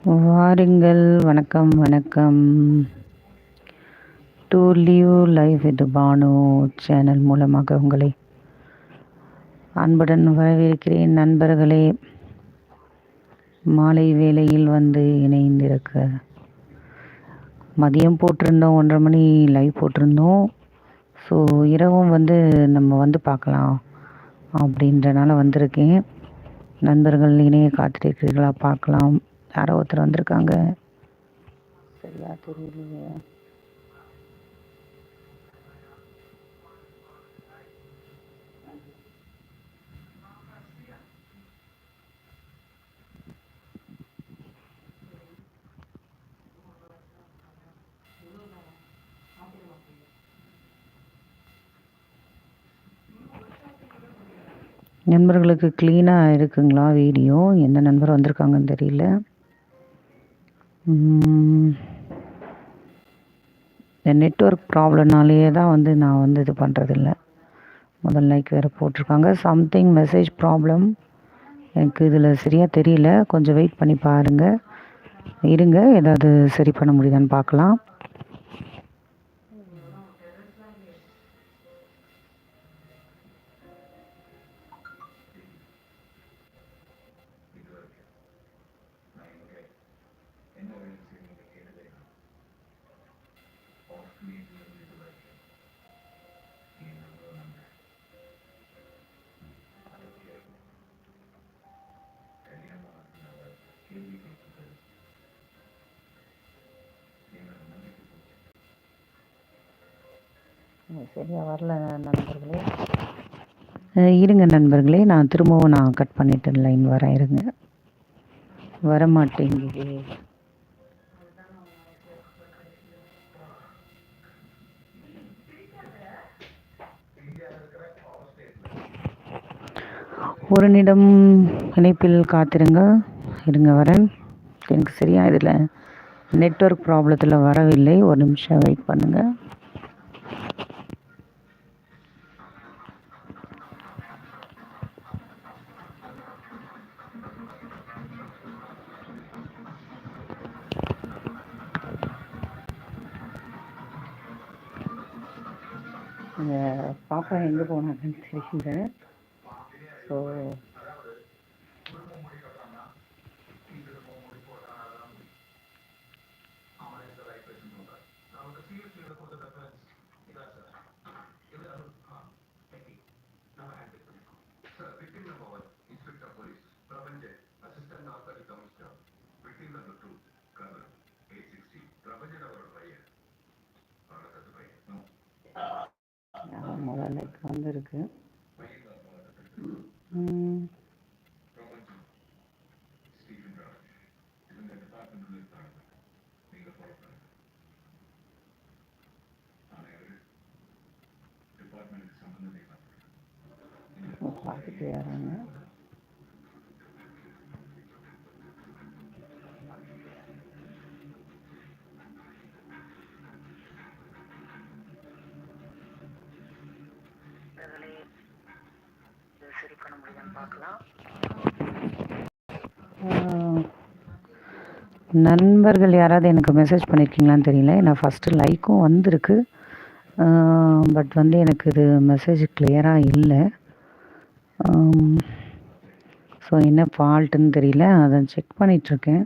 வாருங்கள். வணக்கம், வணக்கம். To live life with Banu channel மூலமாக உங்களை அன்புடன் வரவேற்கிறேன். நண்பர்களே, மாலை வேளையில் வந்து இணைந்திருக்க மதியம் போட்டிருந்தோம், 1:30 மணி லைவ் போட்டிருந்தோம். ஸோ இரவும் வந்து நம்ம வந்து பார்க்கலாம் அப்படின்றனால வந்திருக்கேன். நண்பர்கள் இணைய காத்திருக்கிறீர்களா? பார்க்கலாம். யாரோ ஒருத்தர் வந்திருக்காங்க, சரியா தெரியலையே. நண்பர்களுக்கு க்ளீனாக இருக்குங்களா வீடியோ? எந்த நண்பர் வந்திருக்காங்கன்னு தெரியல. இந்த நெட்வொர்க் ப்ராப்ளம்னாலேயே தான் வந்து நான் வந்து இது பண்ணுறதில்ல. முதல் லைக் வேறு போட்டிருக்காங்க. சம்திங் மெசேஜ் ப்ராப்ளம், எனக்கு இதில் சரியாக தெரியல. கொஞ்சம் வெயிட் பண்ணி பாருங்கள், இருங்க, ஏதாவது சரி பண்ண முடியுதான்னு பார்க்கலாம். சரியாக வரல நண்பர்களே. இருங்க நண்பர்களே, நான் திரும்பவும் கட் பண்ணிட்டேன், லைன் வரேன், இருங்க. வரமாட்டேங்குது. ஒரு நிமிடம் இணைப்பில் காத்திருங்க, இருங்க வரேன். எனக்கு சரியா இதில் நெட்வொர்க் ப்ராப்ளத்தில் வரவில்லை. ஒரு நிமிஷம் வெயிட் பண்ணுங்கள். பாப்பா எங்கே போனாங்கன்னு தெரியல. ஸோ முதல்ல வந்திருக்கு. பார்த்துட்டு வராங்க. சரி பண்ண முடியுதான்னு பார்க்கலாம். நண்பர்கள் யாராவது எனக்கு மெசேஜ் பண்ணியிருக்கீங்களான்னு தெரியல. நான் ஃபஸ்ட்டு லைக்கும் வந்திருக்கு, பட் வந்து எனக்கு இது மெசேஜ் கிளியராக இல்லை. ஸோ என்ன ஃபால்ட்டுன்னு தெரியல, அதை செக் பண்ணிகிட்ருக்கேன்.